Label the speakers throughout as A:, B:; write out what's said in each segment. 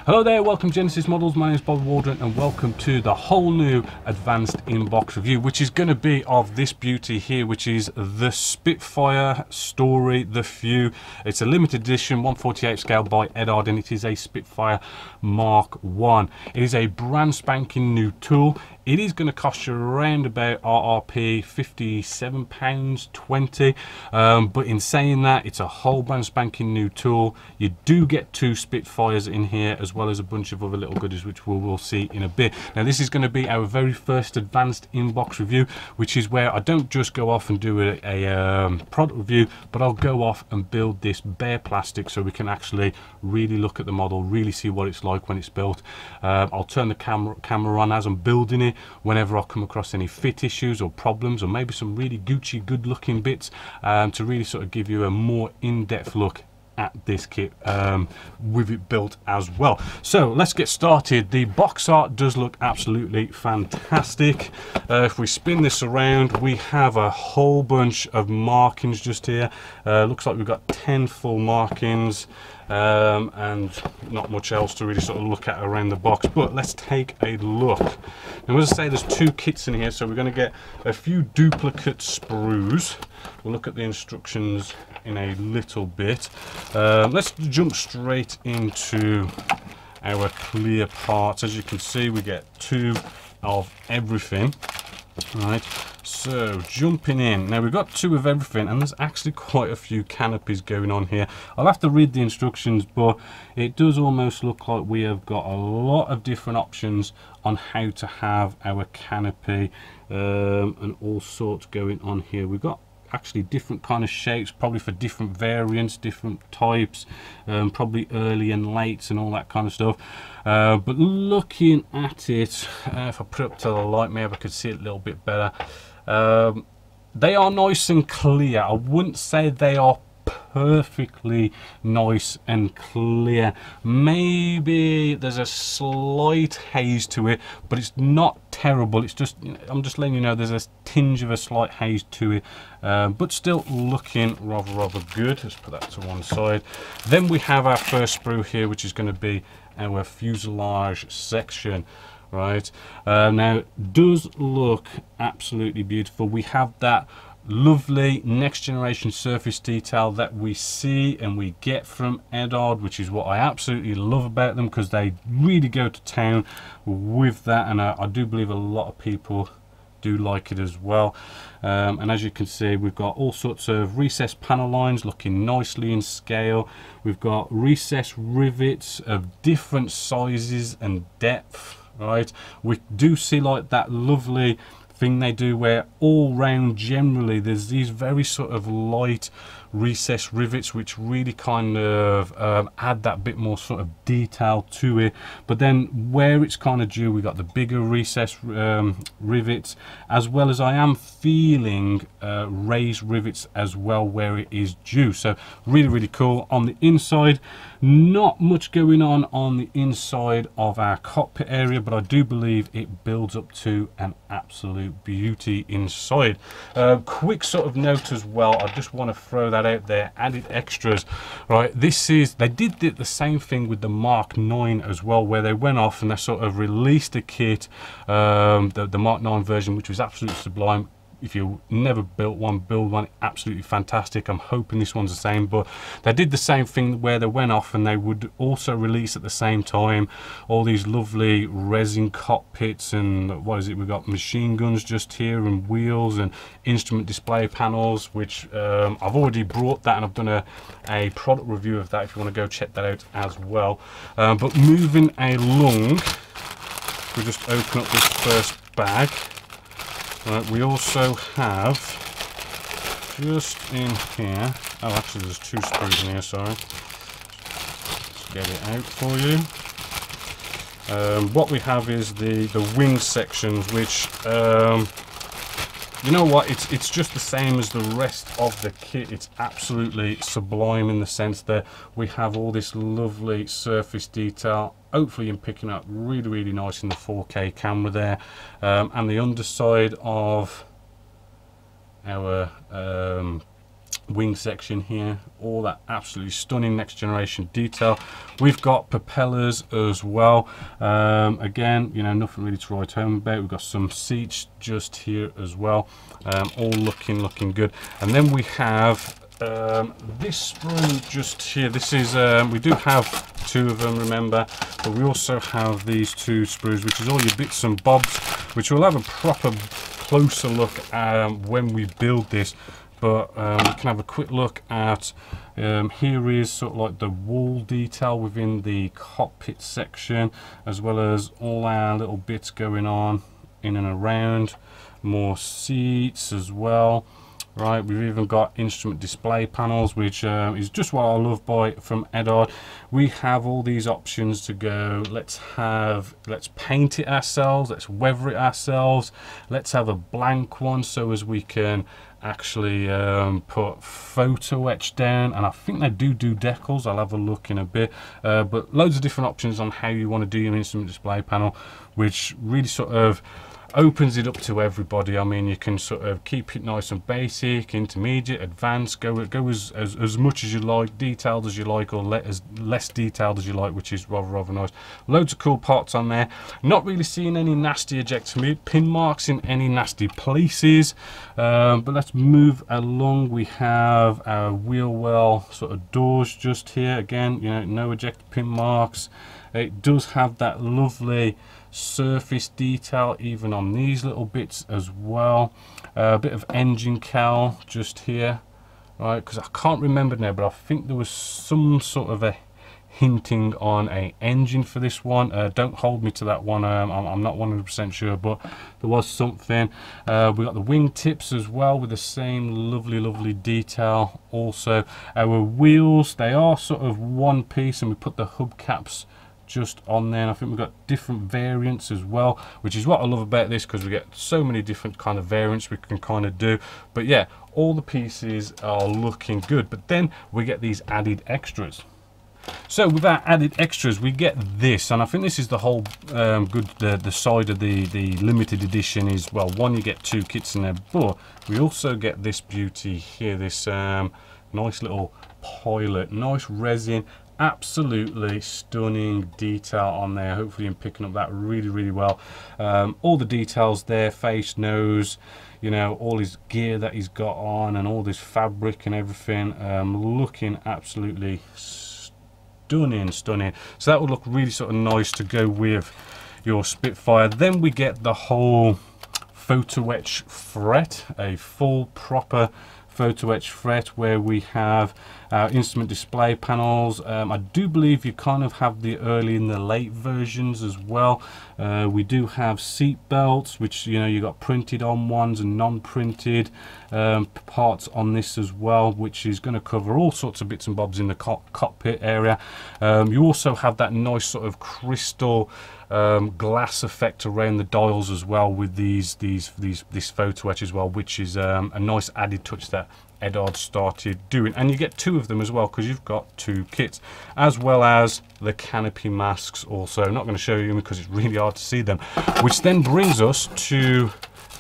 A: Hello there, welcome to Genesis Models. My name is Bob Waldron and welcome to the whole new advanced inbox review, which is going to be of this beauty here, which is the Spitfire Story The Few. It's a limited edition 1/48 scale by Eduard and it is a Spitfire Mark.1. It is a brand spanking new tool. It is going to cost you around about RRP £57.20, but in saying that, it's a whole brand spanking new tool. You do get 2 Spitfires in here as well as a bunch of other little goodies which we'll see in a bit. Now this is going to be our very first advanced inbox review, which is where I don't just go off and do a product review, but I'll go off and build this bare plastic so we can actually really look at the model, really see what it's like when it's built. I'll turn the camera on as I'm building it whenever I come across any fit issues or problems, or maybe some really Gucci good looking bits, to really sort of give you a more in-depth look at this kit with it built as well. So let's get started. The box art does look absolutely fantastic. If we spin this around, we have a whole bunch of markings just here. Looks like we've got 10 full markings, and not much else to really sort of look at around the box, but let's take a look. And as I say, there's 2 kits in here, so we're going to get a few duplicate sprues. We'll look at the instructions in a little bit. Let's jump straight into our clear parts. As you can see, we get 2 of everything. Right, so jumping in, now we've got 2 of everything, and there's actually quite a few canopies going on here. I'll have to read the instructions, but it does almost look like we have got a lot of different options on how to have our canopy, and all sorts going on here. We've got actually different kind of shapes, probably for different variants, different types, probably early and late and all that kind of stuff. But looking at it, if I put it up to the light, maybe I could see it a little bit better. They are nice and clear. I wouldn't say they are perfectly nice and clear. Maybe there's a slight haze to it, but it's not terrible. It's just, I'm just letting you know there's a tinge of a slight haze to it, but still looking rather good. Let's put that to one side. Then we have our first sprue here, which is going to be our fuselage section. Right, now does look absolutely beautiful. We have that lovely next generation surface detail that we see and we get from Eduard, which is what I absolutely love about them, because they really go to town with that, and I do believe a lot of people do like it as well. And as you can see, we've got all sorts of recessed panel lines looking nicely in scale. We've got recessed rivets of different sizes and depth. Right, we do see like that lovely thing they do where all round generally there's these very sort of light recessed rivets which really kind of add that bit more sort of detail to it. But then where it's kind of due, we got the bigger recessed rivets, as well as I am feeling raised rivets as well where it is due. So really cool. On the inside, not much going on the inside of our cockpit area, but I do believe it builds up to an absolute beauty inside. Quick sort of note as well, I just want to throw that out there, added extras. Right, this is, they did the same thing with the Mark.9 as well, where they went off and they sort of released a kit, the Mark.9 version, which was absolutely sublime. If you never built one, build one. Absolutely fantastic. I'm hoping this one's the same, but they did the same thing where they went off and they would also release at the same time all these lovely resin cockpits, and what is it, we've got machine guns just here, and wheels and instrument display panels, which I've already brought that and I've done a product review of that if you want to go check that out as well. But moving along, we just open up this first bag. Right, we also have just in here, oh actually there's 2 sprues in here, sorry. Let's get it out for you. What we have is the wing sections, which you know what, it's just the same as the rest of the kit. It's absolutely sublime in the sense that we have all this lovely surface detail. Hopefully you're picking up really nice in the 4K camera there, and the underside of our wing section here, all that absolutely stunning next generation detail. We've got propellers as well. Again, you know, nothing really to write home about. We've got some seats just here as well, all looking good. And then we have this sprue just here. This is we do have two of them, remember, but we also have these two sprues, which is all your bits and bobs, which we'll have a proper closer look at when we build this. But we can have a quick look at, here is sort of like the wall detail within the cockpit section, as well as all our little bits going on in and around. More seats as well. Right, we've even got instrument display panels, which is just what I love from Eduard. We have all these options to go, let's paint it ourselves, let's weather it ourselves, let's have a blank one so as we can actually put photo etch down, and I think they do decals. I'll have a look in a bit, but loads of different options on how you want to do your instrument display panel, which really sort of opens it up to everybody. I mean, you can sort of keep it nice and basic, intermediate, advanced, go as much as you like, detailed as you like, or as less detailed as you like, which is rather nice. Loads of cool parts on there. Not really seeing any nasty ejector pin marks in any nasty places, but let's move along. We have our wheel well sort of doors just here. Again, you know, no ejector pin marks. It does have that lovely surface detail even on these little bits as well. A bit of engine cowl just here, right, because I can't remember now, but I think there was some sort of a hinting on a engine for this one. Don't hold me to that one. I'm not 100% sure, but there was something. We got the wing tips as well with the same lovely detail. Also, our wheels, they are sort of one piece, and we put the hubcaps just on there. And I think we've got different variants as well, which is what I love about this, because we get so many different kind of variants we can kind of do. But yeah, all the pieces are looking good, but then we get these added extras. So with our added extras, we get this, and I think this is the whole the side of the limited edition is, well, one, you get two kits in there, but we also get this beauty here, this nice little pilot, nice resin, absolutely stunning detail on there. Hopefully you're picking up that really well. All the details there, face, nose, you know, all his gear that he's got on, and all this fabric and everything, looking absolutely stunning. So that would look really sort of nice to go with your Spitfire. Then we get the whole photo etch fret, a full proper photo etch fret, where we have our instrument display panels. I do believe you kind of have the early and the late versions as well. We do have seat belts, which, you know, you got printed on ones and non-printed parts on this as well, which is going to cover all sorts of bits and bobs in the cockpit area. You also have that nice sort of crystal glass effect around the dials as well with this photo etch as well, which is a nice added touch that Eduard started doing. And you get two of them as well, because you've got two kits, as well as the canopy masks also. I'm not going to show you because it's really hard to see them, which then brings us to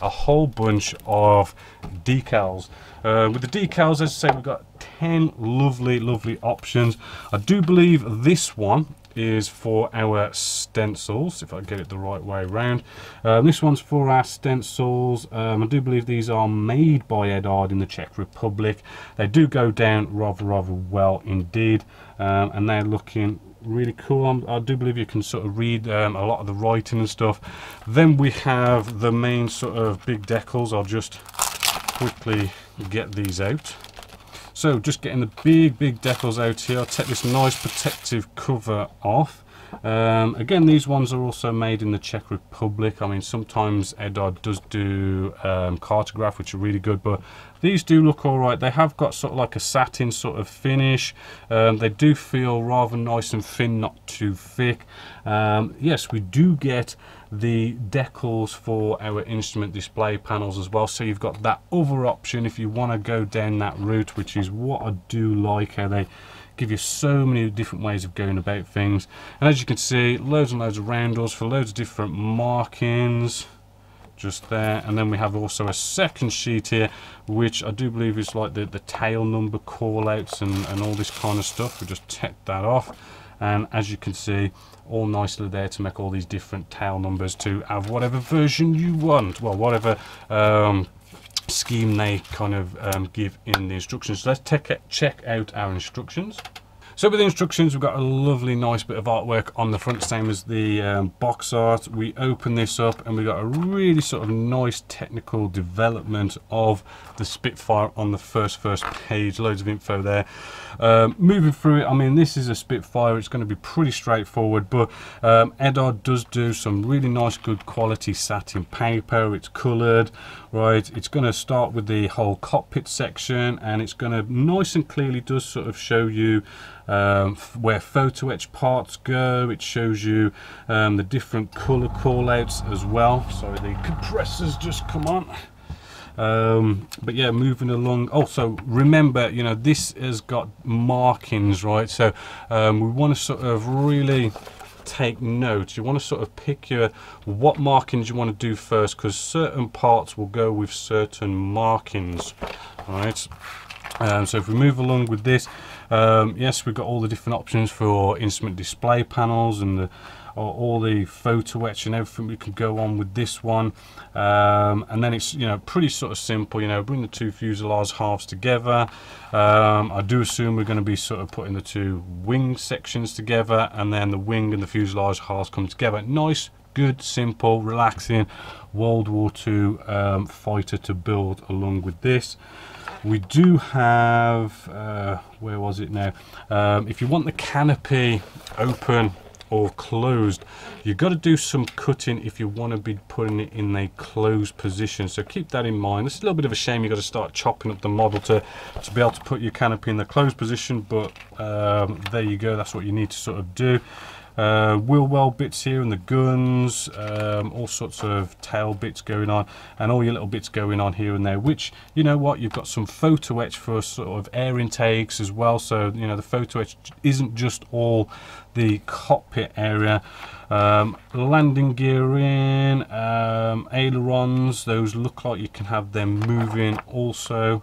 A: a whole bunch of decals. With the decals, as I say, we've got 10 lovely options. I do believe this one is for our stencils, if I get it the right way around. This one's for our stencils. I do believe these are made by Eduard in the Czech Republic. They do go down rather well indeed, and they're looking really cool. I do believe you can sort of read a lot of the writing and stuff. Then we have the main sort of big decals. I'll just quickly get these out. So just getting the big decals out here. I'll take this nice protective cover off. Again, these ones are also made in the Czech Republic. I mean, sometimes Eduard does do cartograph, which are really good, but these do look all right. They have got sort of like a satin sort of finish. They do feel rather nice and thin, not too thick. Yes, we do get the decals for our instrument display panels as well, so you've got that other option if you want to go down that route, which is what I do like, how they give you so many different ways of going about things. And as you can see, loads and loads of roundels for loads of different markings just there. And then we have also a second sheet here, which I do believe is like the tail number call outs and all this kind of stuff. We just take that off, and as you can see, all nicely there to make all these different tail numbers to have whatever version you want, well, whatever scheme they kind of give in the instructions. So let's check out our instructions. So with the instructions, we've got a lovely nice bit of artwork on the front, same as the box art. We open this up and we got a really sort of nice technical development of the Spitfire on the first page. Loads of info there. Moving through it, I mean, this is a Spitfire. It's going to be pretty straightforward, but Eduard does do some really nice, good quality satin paper. It's coloured, right? It's going to start with the whole cockpit section, and it's going to nice and clearly does sort of show you where photo etch parts go. It shows you the different color call outs as well. Sorry, the compressors just come on. But yeah, moving along. Also, remember, you know, this has got markings, right? So we want to sort of really take note. You want to sort of pick what markings you want to do first, because certain parts will go with certain markings, right? So if we move along with this, yes, we've got all the different options for instrument display panels and all the photo etch and everything we can go on with this one. And then it's, you know, pretty sort of simple, you know, bring the two fuselage halves together. I do assume we're going to be sort of putting the two wing sections together, and then the wing and the fuselage halves come together. Nice, good, simple, relaxing World War II fighter to build along with this. We do have, where was it now? If you want the canopy open or closed, you've got to do some cutting if you want to be putting it in a closed position. So keep that in mind. It's a little bit of a shame you've got to start chopping up the model to be able to put your canopy in the closed position, but there you go, that's what you need to sort of do. Wheel well bits here and the guns, all sorts of tail bits going on, and all your little bits going on here and there, which, you know what, you've got some photo etch for sort of air intakes as well. So, you know, the photo etch isn't just all the cockpit area. Landing gear in, ailerons, those look like you can have them moving also.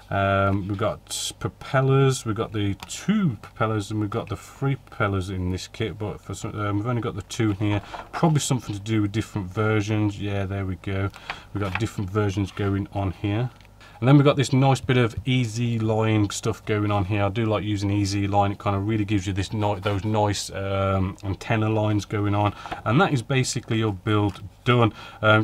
A: We've got propellers, we've got the two propellers, and we've got the three propellers in this kit, but for some, we've only got the two here. Probably something to do with different versions. Yeah, there we go. We've got different versions going on here. And then we've got this nice bit of easy line stuff going on here. I do like using easy line. It kind of really gives you this those nice antenna lines going on. And that is basically your build done.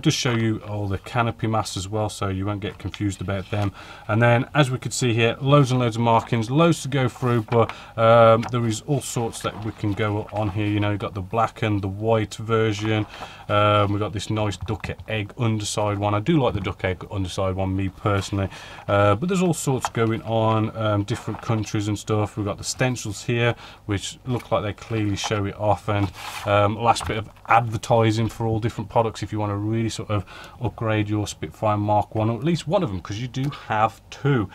A: Just show you all the canopy masts as well, so you won't get confused about them. And then, as we could see here, loads and loads of markings, loads to go through, but there is all sorts that we can go on here. You know, you've got the black and the white version. We've got this nice duck egg underside one. I do like the duck egg underside one, me personally. But there's all sorts going on, different countries and stuff. We've got the stencils here, which look like they clearly show it off, and last bit of advertising for all different products if you want to really sort of upgrade your Spitfire Mark 1, or at least one of them, because you do have two.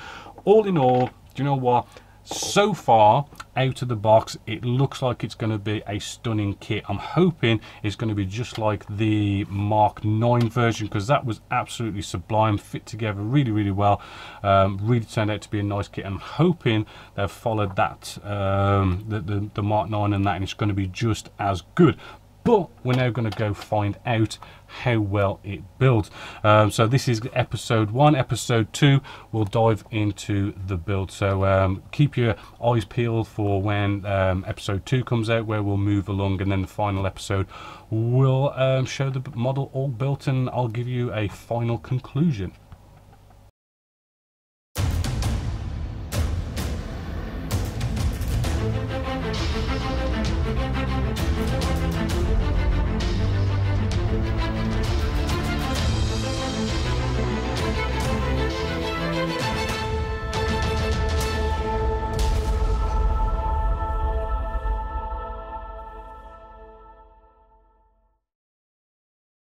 A: All in all, do you know what? So far, out of the box, it looks like it's going to be a stunning kit. I'm hoping it's going to be just like the Mark 9 version, because that was absolutely sublime, fit together really, really well. Really turned out to be a nice kit. I'm hoping they've followed that, the Mark 9 and that, and it's going to be just as good. But we're now going to go find out how well it builds. So this is episode 1. Episode 2, we'll dive into the build. So keep your eyes peeled for when episode 2 comes out, where we'll move along, and then the final episode will show the model all built, and I'll give you a final conclusion.